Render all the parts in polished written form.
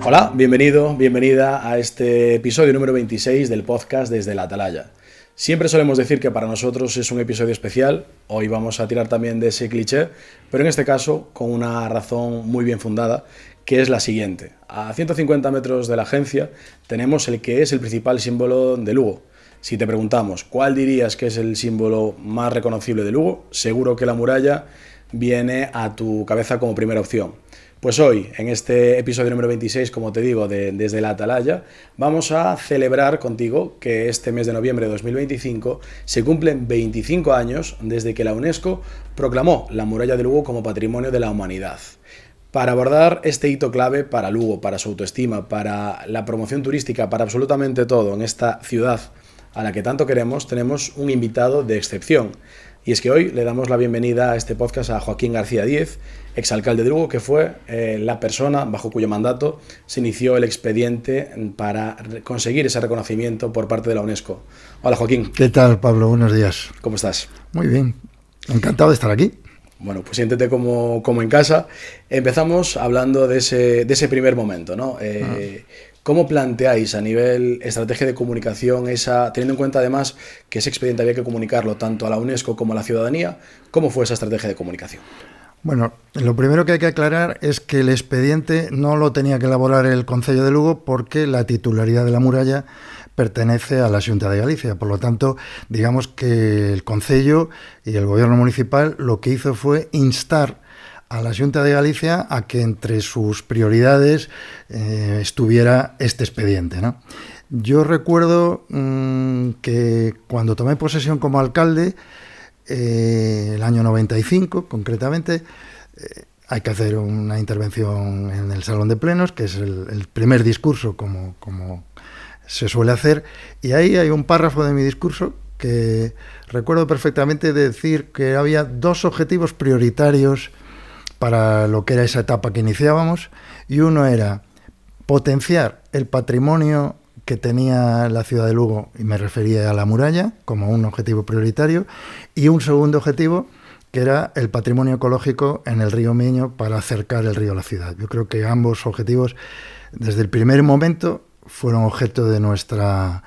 Hola, bienvenido, bienvenida a este episodio número 26 del podcast Desde la Atalaya. Siempre solemos decir que para nosotros es un episodio especial, hoy vamos a tirar también de ese cliché, pero en este caso con una razón muy bien fundada, que es la siguiente. A 150 metros de la agencia tenemos el que es el principal símbolo de Lugo. Si te preguntamos cuál dirías que es el símbolo más reconocible de Lugo, seguro que la muralla viene a tu cabeza como primera opción. Pues hoy, en este episodio número 26, como te digo, Desde la Atalaya, vamos a celebrar contigo que este mes de noviembre de 2025 se cumplen 25 años desde que la UNESCO proclamó la muralla de Lugo como Patrimonio de la Humanidad. Para abordar este hito clave para Lugo, para su autoestima, para la promoción turística, para absolutamente todo en esta ciudad a la que tanto queremos, tenemos un invitado de excepción. Y es que hoy le damos la bienvenida a este podcast a Joaquín García Díez, exalcalde de Lugo, que fue la persona bajo cuyo mandato se inició el expediente para conseguir ese reconocimiento por parte de la UNESCO. Hola, Joaquín. ¿Qué tal, Pablo? Buenos días. ¿Cómo estás? Muy bien. Encantado de estar aquí. Bueno, pues siéntete como en casa. Empezamos hablando de ese primer momento, ¿no? ¿Cómo planteáis a nivel estrategia de comunicación teniendo en cuenta además que ese expediente había que comunicarlo tanto a la UNESCO como a la ciudadanía? ¿Cómo fue esa estrategia de comunicación? Bueno, lo primero que hay que aclarar es que el expediente no lo tenía que elaborar el Concello de Lugo porque la titularidad de la muralla pertenece a la Xunta de Galicia. Por lo tanto, digamos que el Concello y el Gobierno municipal lo que hizo fue instar a la Xunta de Galicia a que entre sus prioridades estuviera este expediente, ¿no? Yo recuerdo que cuando tomé posesión como alcalde, el año 95 concretamente, hay que hacer una intervención en el Salón de Plenos, que es el primer discurso como se suele hacer, y ahí hay un párrafo de mi discurso que recuerdo perfectamente de decir que había dos objetivos prioritarios para lo que era esa etapa que iniciábamos, y uno era potenciar el patrimonio que tenía la ciudad de Lugo, y me refería a la muralla como un objetivo prioritario, y un segundo objetivo que era el patrimonio ecológico en el río Miño para acercar el río a la ciudad. Yo creo que ambos objetivos desde el primer momento fueron objeto de nuestra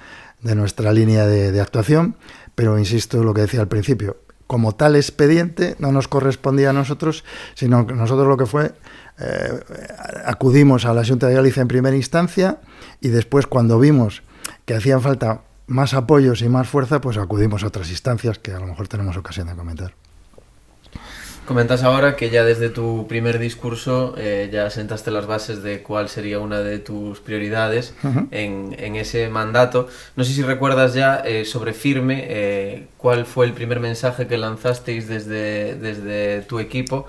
línea de actuación, pero insisto en lo que decía al principio, como tal expediente no nos correspondía a nosotros, sino que nosotros lo que fue, acudimos a la Xunta de Galicia en primera instancia y después cuando vimos que hacían falta más apoyos y más fuerza, pues acudimos a otras instancias que a lo mejor tenemos ocasión de comentar. Comentas ahora que ya desde tu primer discurso ya sentaste las bases de cuál sería una de tus prioridades en ese mandato. No sé si recuerdas ya sobre firme cuál fue el primer mensaje que lanzasteis desde tu equipo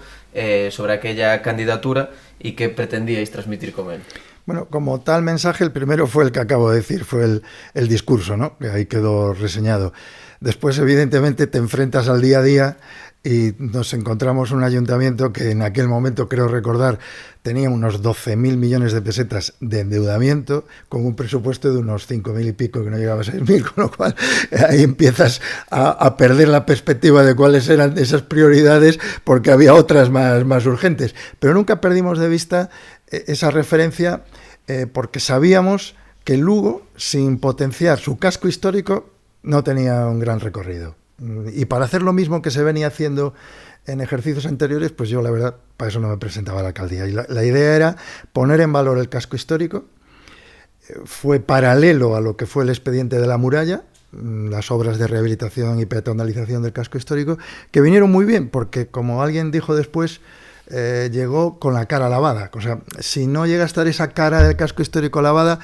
sobre aquella candidatura y qué pretendíais transmitir con él. Bueno, como tal mensaje, el primero fue el que acabo de decir, fue el discurso, ¿no? Que ahí quedó reseñado. Después, evidentemente, te enfrentas al día a día y nos encontramos un ayuntamiento que en aquel momento, creo recordar, tenía unos 12.000 millones de pesetas de endeudamiento, con un presupuesto de unos 5.000 y pico, que no llegaba a 6.000, con lo cual ahí empiezas a perder la perspectiva de cuáles eran esas prioridades, porque había otras más urgentes. Pero nunca perdimos de vista esa referencia, porque sabíamos que Lugo, sin potenciar su casco histórico, no tenía un gran recorrido. Y para hacer lo mismo que se venía haciendo en ejercicios anteriores, pues yo la verdad, para eso no me presentaba a la alcaldía. Y la idea era poner en valor el casco histórico. Fue paralelo a lo que fue el expediente de la muralla, las obras de rehabilitación y peatonalización del casco histórico, que vinieron muy bien, porque como alguien dijo después, llegó con la cara lavada. O sea, si no llega a estar esa cara del casco histórico lavada,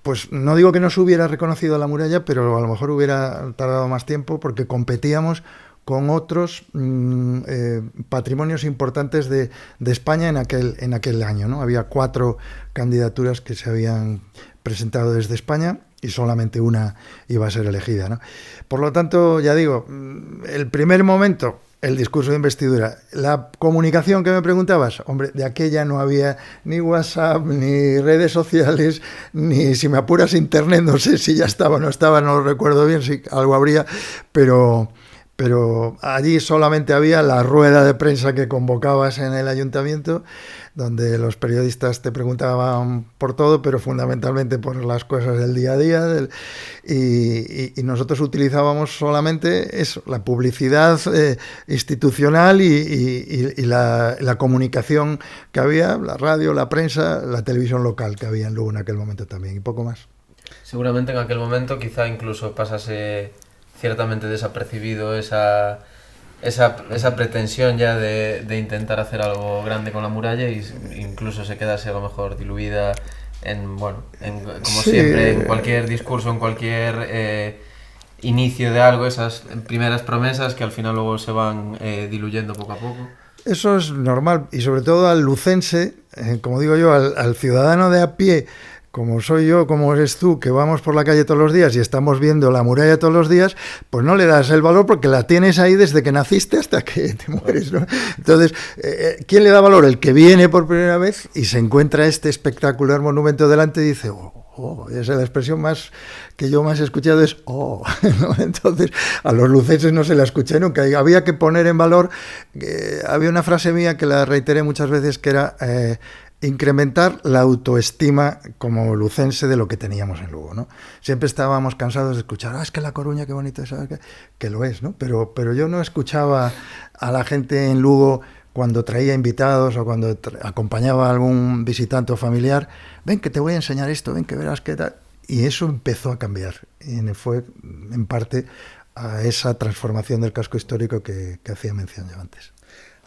pues no digo que no se hubiera reconocido la muralla, pero a lo mejor hubiera tardado más tiempo porque competíamos con otros patrimonios importantes de España en aquel año, ¿no? Había 4 candidaturas que se habían presentado desde España y solamente una iba a ser elegida, ¿no? Por lo tanto, ya digo, el primer momento, el discurso de investidura. La comunicación que me preguntabas, hombre, de aquella no había ni WhatsApp, ni redes sociales, ni, si me apuras, internet. No sé si ya estaba o no estaba, no lo recuerdo bien, si algo habría, pero pero allí solamente había la rueda de prensa que convocabas en el ayuntamiento, donde los periodistas te preguntaban por todo, pero fundamentalmente por las cosas del día a día, y nosotros utilizábamos solamente eso, la publicidad institucional y la comunicación que había, la radio, la prensa, la televisión local que había en Lugo en aquel momento también, y poco más. Seguramente en aquel momento quizá incluso pasase ciertamente desapercibido esa pretensión ya de intentar hacer algo grande con la muralla, y incluso se quedase a lo mejor diluida como sí, siempre, en cualquier discurso, en cualquier inicio de algo, esas primeras promesas que al final luego se van diluyendo poco a poco. Eso es normal, y sobre todo al lucense, como digo yo, al ciudadano de a pie, como soy yo, como eres tú, que vamos por la calle todos los días y estamos viendo la muralla todos los días, pues no le das el valor porque la tienes ahí desde que naciste hasta que te mueres, ¿no? Entonces, ¿quién le da valor? El que viene por primera vez y se encuentra este espectacular monumento delante y dice, oh, esa es la expresión más que yo más he escuchado, es oh, ¿no? Entonces a los lucenses no se la escuché nunca, y había que poner en valor, había una frase mía que la reiteré muchas veces, que era incrementar la autoestima como lucense de lo que teníamos en Lugo, ¿no? Siempre estábamos cansados de escuchar, es que La Coruña, qué bonito es, que lo es, ¿no? Pero yo no escuchaba a la gente en Lugo cuando traía invitados o cuando acompañaba a algún visitante o familiar, ven que te voy a enseñar esto, ven que verás qué tal. Y eso empezó a cambiar, y fue en parte a esa transformación del casco histórico que hacía mención yo antes.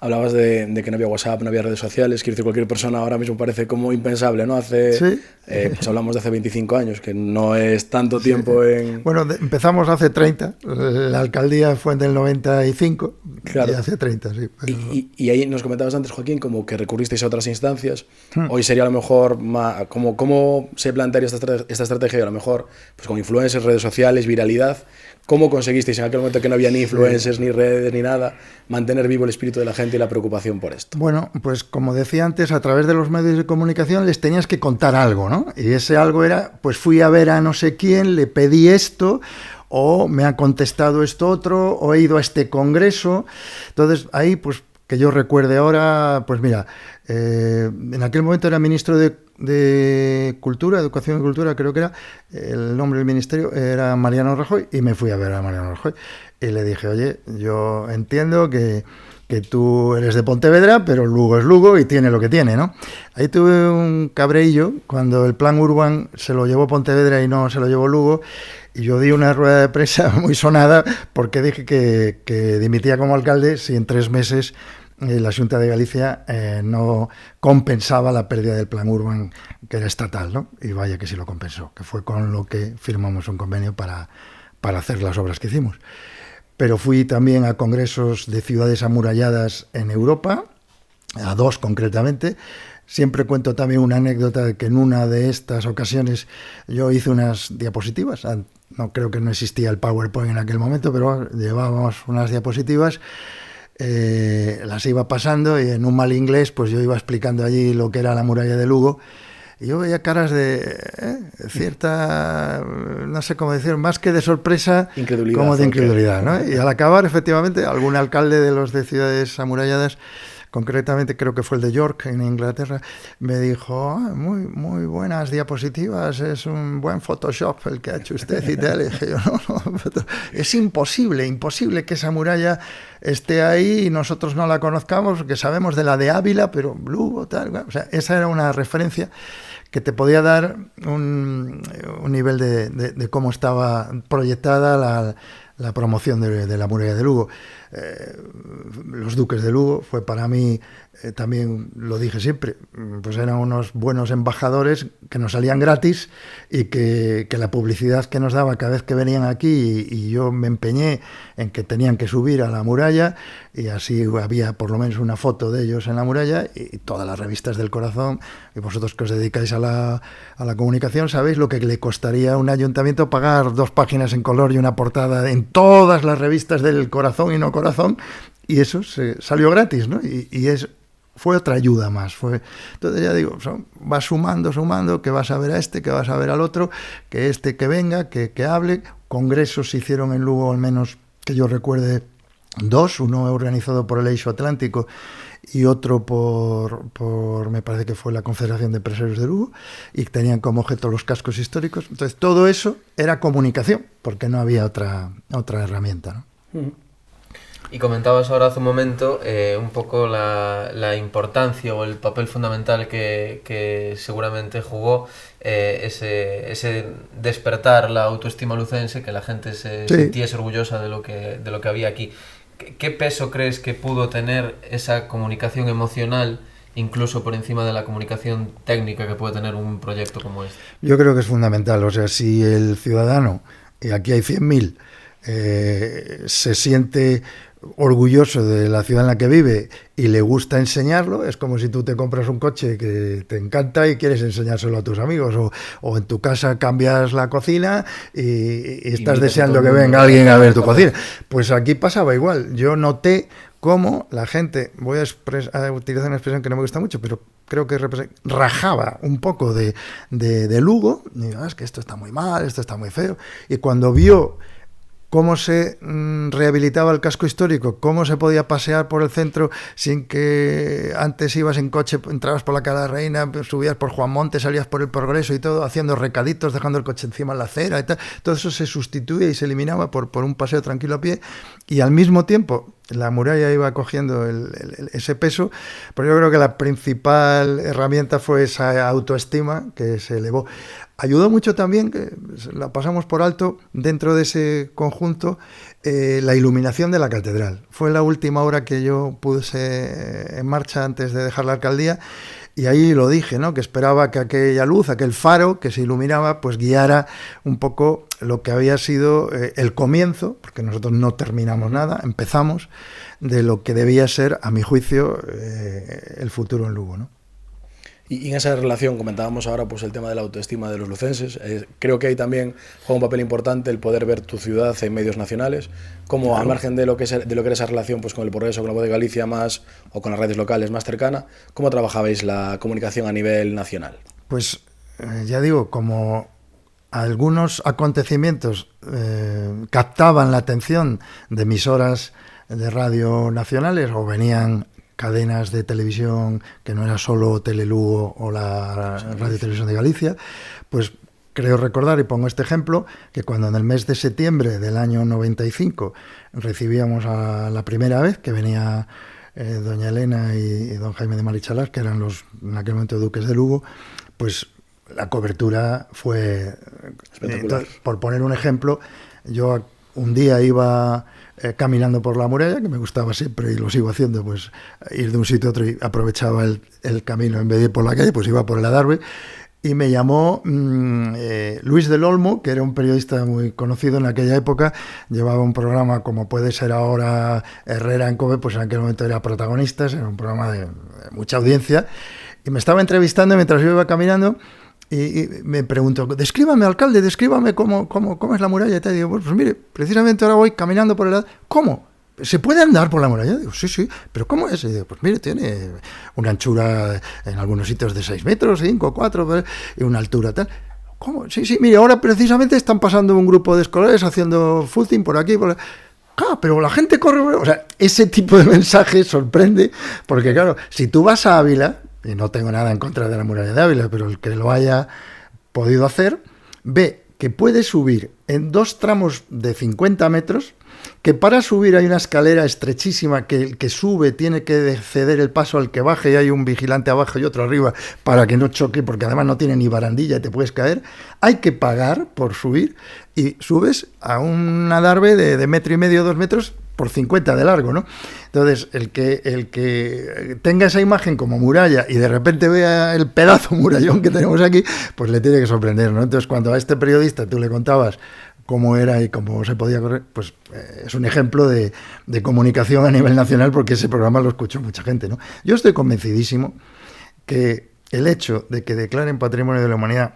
Hablabas de que no había WhatsApp, no había redes sociales, quiero decir, cualquier persona ahora mismo parece como impensable, ¿no? ¿Sí? Pues hablamos de hace 25 años, que no es tanto tiempo en... Bueno, empezamos hace 30, la alcaldía fue en el 95, claro. Y hace 30, sí. Pero... Y ahí nos comentabas antes, Joaquín, como que recurristeis a otras instancias. Hoy sería a lo mejor, ¿cómo se plantearía esta estrategia? A lo mejor, pues con influencers, redes sociales, viralidad. ¿Cómo conseguisteis en aquel momento que no había ni influencers, ni redes, ni nada, mantener vivo el espíritu de la gente y la preocupación por esto? Bueno, pues como decía antes, a través de los medios de comunicación les tenías que contar algo, ¿no? Y ese algo era, pues fui a ver a no sé quién, le pedí esto, o me ha contestado esto otro, o he ido a este congreso. Entonces, ahí, pues, que yo recuerde ahora, pues mira, en aquel momento era ministro de Cultura, Educación y Cultura, creo que era, el nombre del ministerio era Mariano Rajoy, y me fui a ver a Mariano Rajoy. Y le dije, oye, yo entiendo que tú eres de Pontevedra, pero Lugo es Lugo y tiene lo que tiene, ¿no? Ahí tuve un cabreillo cuando el plan Urban se lo llevó Pontevedra y no se lo llevó Lugo, y yo di una rueda de prensa muy sonada porque dije que dimitía como alcalde si en 3 meses la Xunta de Galicia no compensaba la pérdida del plan Urban, que era estatal, ¿no? Y vaya que sí lo compensó, que fue con lo que firmamos un convenio para hacer las obras que hicimos. Pero fui también a congresos de ciudades amuralladas en Europa, a 2 concretamente. Siempre cuento también una anécdota de que en una de estas ocasiones yo hice unas diapositivas. No creo que no existía el PowerPoint en aquel momento, pero llevábamos unas diapositivas. Las iba pasando y en un mal inglés pues yo iba explicando allí lo que era la muralla de Lugo. Y yo veía caras de cierta, no sé cómo decir, más que de sorpresa, como de incredulidad, ¿no? Y al acabar, efectivamente, algún alcalde de los de ciudades amuralladas, concretamente creo que fue el de York, en Inglaterra, me dijo, muy buenas diapositivas, es un buen Photoshop el que ha hecho usted y tal. Y dije yo, no, es imposible que esa muralla esté ahí y nosotros no la conozcamos, porque sabemos de la de Ávila, pero Lugo, tal. O sea, esa era una referencia que te podía dar un nivel de cómo estaba proyectada la promoción de la muralla de Lugo. Los duques de Lugo fue para mí, también lo dije siempre, pues eran unos buenos embajadores que nos salían gratis y que la publicidad que nos daba cada vez que venían aquí, y yo me empeñé en que tenían que subir a la muralla, y así había por lo menos una foto de ellos en la muralla, y todas las revistas del corazón, y vosotros que os dedicáis a la comunicación sabéis lo que le costaría a un ayuntamiento pagar 2 páginas en color y una portada en todas las revistas del corazón y no corazón, y eso salió gratis, ¿no? Fue otra ayuda más. Entonces ya digo, vas sumando, que vas a ver a este, que vas a ver al otro, que venga, que hable. Congresos se hicieron en Lugo, al menos que yo recuerde, dos, uno organizado por el Eixo Atlántico y otro por me parece que fue la Confederación de Empresarios de Lugo, y tenían como objeto los cascos históricos. Entonces todo eso era comunicación, porque no había otra herramienta, ¿no? Y comentabas ahora hace un momento un poco la importancia o el papel fundamental que seguramente jugó ese despertar la autoestima lucense, que la gente se sintiese orgullosa de lo que había aquí. ¿Qué peso crees que pudo tener esa comunicación emocional, incluso por encima de la comunicación técnica que puede tener un proyecto como este? Yo creo que es fundamental. O sea, si el ciudadano, y aquí hay 100.000, se siente orgulloso de la ciudad en la que vive y le gusta enseñarlo, es como si tú te compras un coche que te encanta y quieres enseñárselo a tus amigos, o en tu casa cambias la cocina y estás deseando que venga alguien a ver tu cocina. Pues aquí pasaba igual. Yo noté cómo la gente, voy a utilizar una expresión que no me gusta mucho, pero creo que rajaba un poco de Lugo, y digo, es que esto está muy mal, esto está muy feo, y cuando vio cómo se rehabilitaba el casco histórico, cómo se podía pasear por el centro sin que antes ibas en coche, entrabas por la Cala Reina, subías por Juan Monte, salías por el Progreso y todo, haciendo recaditos, dejando el coche encima en la acera y tal. Todo eso se sustituía y se eliminaba por un paseo tranquilo a pie, y al mismo tiempo la muralla iba cogiendo ese peso, pero yo creo que la principal herramienta fue esa autoestima que se elevó. Ayudó mucho también, que la pasamos por alto, dentro de ese conjunto, la iluminación de la catedral. Fue la última hora que yo puse en marcha antes de dejar la alcaldía, y ahí lo dije, ¿no? Que esperaba que aquella luz, aquel faro que se iluminaba, pues guiara un poco lo que había sido el comienzo, porque nosotros no terminamos nada, empezamos, de lo que debía ser, a mi juicio, el futuro en Lugo, ¿no? Y en esa relación comentábamos ahora pues el tema de la autoestima de los lucenses. Creo que ahí también juega un papel importante el poder ver tu ciudad en medios nacionales, como claro, al margen de lo que era esa relación pues con el Progreso, con la Voz de Galicia más, o con las redes locales más cercana, ¿cómo trabajabais la comunicación a nivel nacional? Pues ya digo, como algunos acontecimientos captaban la atención de emisoras de radio nacionales, o venían cadenas de televisión que no era solo Telelugo o la Radio Televisión de Galicia, pues creo recordar, y pongo este ejemplo, que cuando en el mes de septiembre del año 95 recibíamos a la primera vez que venía doña Elena y don Jaime de Marichalar, que eran los en aquel momento duques de Lugo, pues la cobertura fue espectacular. Entonces, por poner un ejemplo, yo un día iba caminando por la muralla, que me gustaba siempre y lo sigo haciendo, pues ir de un sitio a otro, y aprovechaba el camino en vez de ir por la calle, pues iba por el Adarve, y me llamó Luis del Olmo, que era un periodista muy conocido en aquella época, llevaba un programa como puede ser ahora Herrera en COPE, pues en aquel momento era Protagonistas, era un programa de mucha audiencia, y me estaba entrevistando mientras yo iba caminando. Y me preguntó, descríbame, alcalde, descríbame cómo es la muralla. Y te digo, pues mire, precisamente ahora voy caminando por el lado. ¿Cómo? ¿Se puede andar por la muralla? Digo, sí, pero ¿cómo es? Y digo, pues mire, tiene una anchura en algunos sitios de 6 metros, 5, 4, y una altura tal. ¿Cómo? Sí, mire, ahora precisamente están pasando un grupo de escolares haciendo footing por aquí, por... Claro, pero la gente corre... O sea, ese tipo de mensaje sorprende, porque claro, si tú vas a Ávila, y no tengo nada en contra de la muralla de Ávila, pero el que lo haya podido hacer, ve que puede subir en 2 tramos de 50 metros, que para subir hay una escalera estrechísima, que el que sube tiene que ceder el paso al que baje, y hay un vigilante abajo y otro arriba para que no choque, porque además no tiene ni barandilla y te puedes caer. Hay que pagar por subir, y subes a un adarve de 1,5 metros, 2 metros, por 50 de largo, ¿no? Entonces, el que tenga esa imagen como muralla y de repente vea el pedazo murallón que tenemos aquí, pues le tiene que sorprender, ¿no? Entonces, cuando a este periodista tú le contabas cómo era y cómo se podía correr, pues es un ejemplo de comunicación a nivel nacional, porque ese programa lo escuchó mucha gente, ¿no? Yo estoy convencidísimo que el hecho de que declaren Patrimonio de la Humanidad,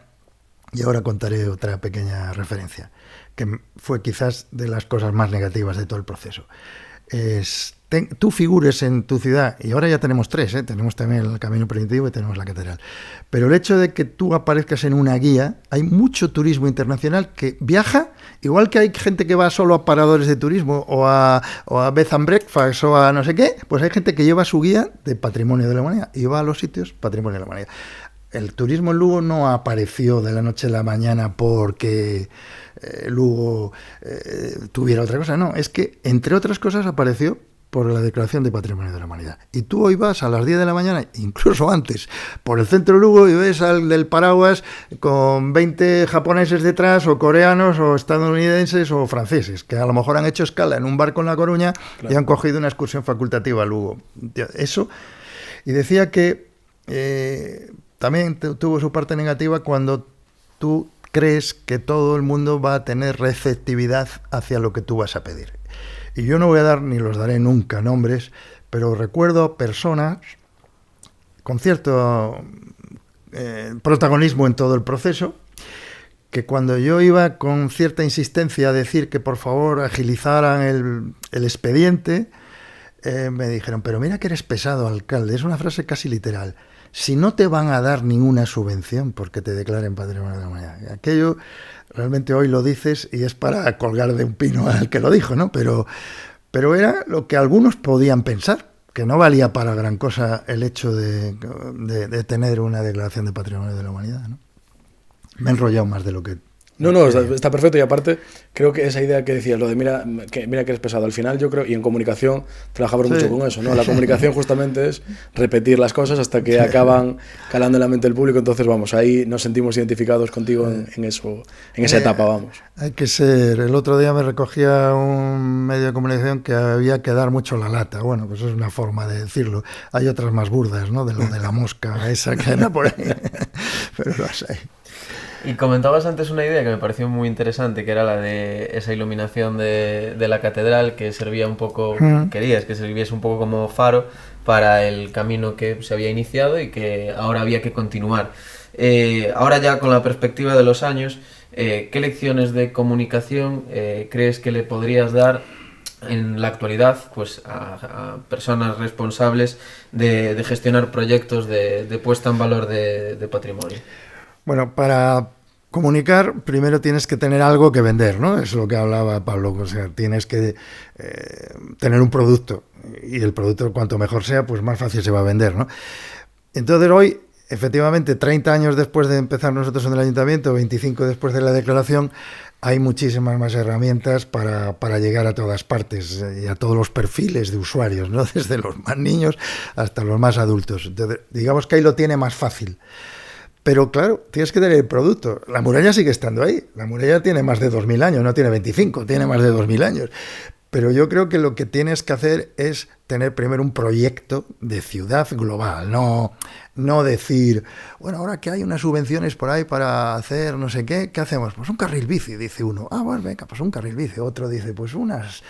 y ahora contaré otra pequeña referencia, que fue quizás de las cosas más negativas de todo el proceso, es tú figures en tu ciudad, y ahora ya tenemos 3, tenemos también el Camino Primitivo y tenemos la Catedral, pero el hecho de que tú aparezcas en una guía, hay mucho turismo internacional que viaja, igual que hay gente que va solo a paradores de turismo o a bed and breakfast o a no sé qué, pues hay gente que lleva su guía de Patrimonio de la Humanidad y va a los sitios Patrimonio de la Humanidad. El turismo en Lugo no apareció de la noche a la mañana porque Lugo tuviera otra cosa, no, es que entre otras cosas apareció por la Declaración de Patrimonio de la Humanidad. Y tú hoy vas a las 10 de la mañana, incluso antes, por el centro de Lugo y ves al del paraguas con 20 japoneses detrás, o coreanos, o estadounidenses, o franceses, que a lo mejor han hecho escala en un barco en La Coruña, claro, y han cogido una excursión facultativa a Lugo. Eso. Y decía que también tuvo su parte negativa cuando tú crees que todo el mundo va a tener receptividad hacia lo que tú vas a pedir. Y yo no voy a dar, ni los daré nunca, nombres, pero recuerdo personas con cierto protagonismo en todo el proceso, que cuando yo iba con cierta insistencia a decir que por favor agilizaran el expediente, me dijeron, pero mira que eres pesado, alcalde. Es una frase casi literal. Si no te van a dar ninguna subvención porque te declaren Patrimonio de la Humanidad. Aquello realmente hoy lo dices y es para colgar de un pino al que lo dijo, ¿no? Pero era lo que algunos podían pensar, que no valía para gran cosa el hecho de tener una declaración de Patrimonio de la Humanidad, ¿no? Me he enrollado más de lo que... No, está perfecto, y aparte creo que esa idea que decías, lo de mira que eres pesado, al final yo creo, y en comunicación trabajamos mucho con eso, ¿no? La comunicación justamente es repetir las cosas hasta que acaban calando en la mente del público, entonces vamos, ahí nos sentimos identificados contigo en eso, en esa etapa, vamos. Hay que ser, el otro día me recogía un medio de comunicación que había que dar mucho la lata, bueno, pues es una forma de decirlo, hay otras más burdas, ¿no? De lo de la mosca, esa que anda por ahí, pero las hay. Y comentabas antes una idea que me pareció muy interesante, que era la de esa iluminación de la catedral, que servía un poco, querías que sirviese un poco como faro para el camino que se había iniciado y que ahora había que continuar. Ahora ya con la perspectiva de los años, ¿qué lecciones de comunicación crees que le podrías dar en la actualidad pues a personas responsables de gestionar proyectos de puesta en valor de patrimonio? Bueno, para comunicar primero tienes que tener algo que vender, ¿no? Es lo que hablaba Pablo, o sea, tienes que tener un producto, y el producto cuanto mejor sea, pues más fácil se va a vender, ¿no? Entonces hoy, efectivamente, 30 años después de empezar nosotros en el ayuntamiento, 25 después de la declaración, hay muchísimas más herramientas para llegar a todas partes y a todos los perfiles de usuarios, ¿no? Desde los más niños hasta los más adultos. Entonces, digamos que ahí lo tiene más fácil. Pero claro, tienes que tener el producto. La muralla sigue estando ahí. La muralla tiene más de 2000 años, no tiene 25, tiene más de 2000 años. Pero yo creo que lo que tienes que hacer es tener primero un proyecto de ciudad global, no decir, bueno, ahora que hay unas subvenciones por ahí para hacer no sé qué, ¿qué hacemos? Pues un carril bici, dice uno. Ah, bueno, venga, pues un carril bici. Otro dice, pues unas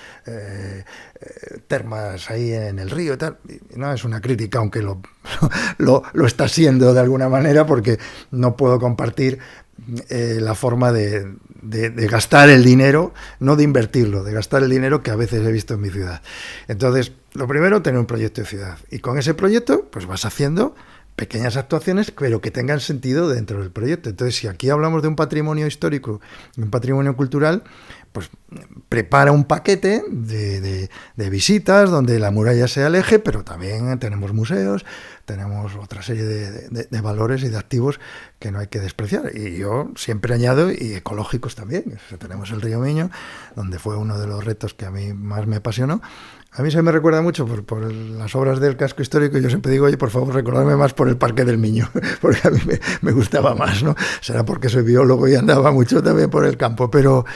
termas ahí en el río y tal. Y no es una crítica, aunque lo está siendo de alguna manera, porque no puedo compartir la forma de gastar el dinero, no de invertirlo, de gastar el dinero que a veces he visto en mi ciudad. Entonces, lo primero, tener un proyecto de ciudad. Y con ese proyecto, pues vas haciendo pequeñas actuaciones, pero que tengan sentido dentro del proyecto. Entonces, si aquí hablamos de un patrimonio histórico, un patrimonio cultural, pues prepara un paquete de visitas donde la muralla sea el eje, pero también tenemos museos, tenemos otra serie de valores y de activos que no hay que despreciar. Y yo siempre añado, y ecológicos también. O sea, tenemos el río Miño, donde fue uno de los retos que a mí más me apasionó. A mí se me recuerda mucho por las obras del casco histórico, y yo siempre digo, oye, por favor, recordadme más por el Parque del Miño, porque a mí me gustaba más, ¿no? Será porque soy biólogo y andaba mucho también por el campo, pero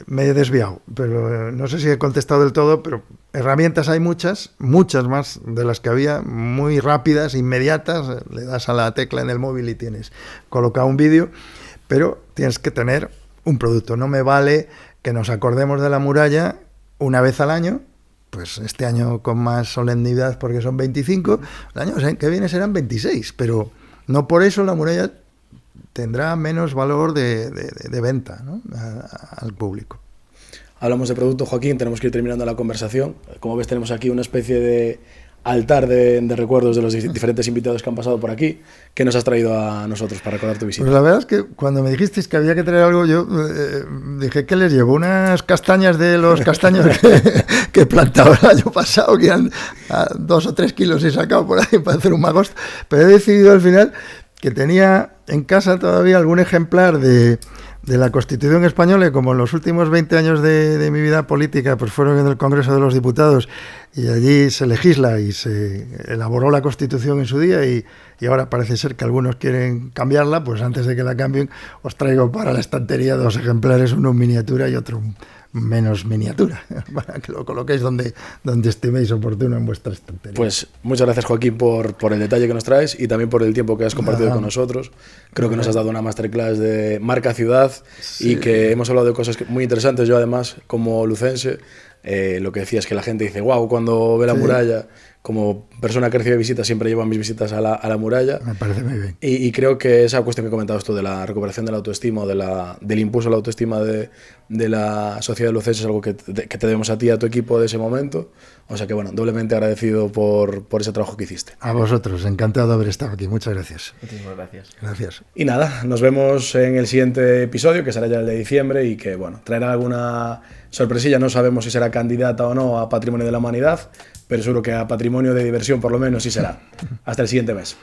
me he desviado. Pero no sé si he contestado del todo, pero herramientas hay muchas más de las que había, muy rápidas, inmediatas. Le das a la tecla en el móvil y tienes colocado un vídeo, pero tienes que tener un producto. No me vale que nos acordemos de la muralla una vez al año, pues este año con más solemnidad porque son 25, el año que viene serán 26, pero no por eso la muralla tendrá menos valor de venta, ¿no? Al público. hablamos de producto, Joaquín, tenemos que ir terminando la conversación. Como ves, tenemos aquí una especie de altar de recuerdos de los diferentes invitados que han pasado por aquí. ¿Qué nos has traído a nosotros para recordar tu visita? Pues la verdad es que cuando me dijisteis que había que traer algo, yo dije, ¿qué les llevo? Unas castañas de los castaños que he plantado el año pasado, que han 2 o 3 kilos he sacado por ahí para hacer un magosto, pero he decidido al final que tenía en casa todavía algún ejemplar de la Constitución española, y como en los últimos 20 años de mi vida política pues fueron en el Congreso de los Diputados, y allí se legisla y se elaboró la Constitución en su día, y ahora parece ser que algunos quieren cambiarla, pues antes de que la cambien os traigo para la estantería 2 ejemplares, uno en miniatura y otro menos miniatura, para que lo coloquéis donde estiméis oportuno en vuestra estantería. Pues muchas gracias, Joaquín, por el detalle que nos traes y también por el tiempo que has compartido con nosotros. Creo que nos has dado una masterclass de marca ciudad, sí, y que hemos hablado de cosas muy interesantes. Yo además, como lucense, lo que decías, que la gente dice, wow, cuando ve la muralla. Como persona que recibe visitas, siempre llevo mis visitas a la muralla. Me parece muy bien. Y creo que esa cuestión que comentabas tú de la recuperación de la autoestima, del impulso a la autoestima de la sociedad lucense, es algo que te debemos a ti y a tu equipo de ese momento. O sea que, bueno, doblemente agradecido por ese trabajo que hiciste. A vosotros, encantado de haber estado aquí. Muchas gracias. Muchísimas gracias. Gracias. Y nada, nos vemos en el siguiente episodio, que será ya el de diciembre, y que, bueno, traerá alguna sorpresilla. No sabemos si será candidata o no a Patrimonio de la Humanidad, pero seguro que a Patrimonio de Diversión por lo menos sí será. Hasta el siguiente mes.